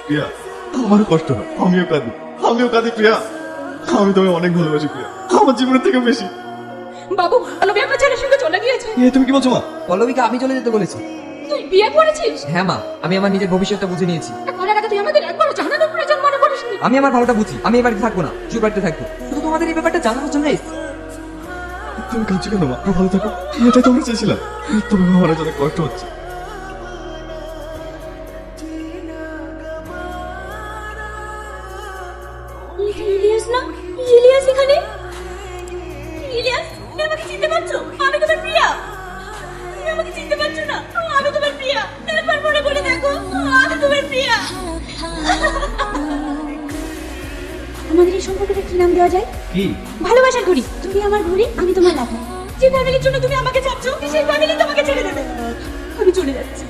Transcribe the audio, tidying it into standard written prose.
প্রিয়া, আমারও কষ্ট হয়, আমিও কাঁদি প্রিয়া। আমি তোমায় অনেক ভালোবাসি প্রিয়া, আমার জীবনের থেকে বেশি। বাবু পল্লবী আমার ছেলের সঙ্গে চলে গিয়েছে। তুমি কি বলছো মা? পল্লবীকে আমি চলে যেতে বলেছি। তুই বিয়ে করেছিস? হ্যাঁ মা, আমি আমার নিজের ভবিষ্যৎটা বুঝে নিয়েছি। করার আগে তুই আমাদের একবারও জানানোর প্রয়োজন মনে করিসনি? আমি আমার ভালোটা বুঝি, আমি এই বাড়িতে থাকবো না, চুপ বাড়িতে থাকবো। শুধু তোমাদের এই ব্যাপারটা জানানোর জন্য এসেছি। তুমি কাঁদছো কেন মা? ভালো থাকো, এটাই তো আমরা চেয়েছিলাম। তবে আমার অনেক কষ্ট হচ্ছে। ইলিয়াস না? ইলিয়াস এখানে? ইলিয়াস, তুমি আমাকে চিনতে পারছো? আমি তোমার প্রিয়া। তুমি আমাকে চিনতে পারছো না? আমি তোমার প্রিয়া। একবার মনে করে দেখো, আমি তোমার প্রিয়া। আমাদের এই সম্পর্কটা কি নাম দেওয়া যায়? কি? ভালোবাসার ঘড়ি। তুমি আমার ঘড়ি, আমি তোমার লাভ। যে ফ্যামিলির জন্য তুমি আমাকে চাচ্ছো, সেই ফ্যামিলি তোমাকে ছেড়ে দেবে। আমি চলে যাচ্ছি।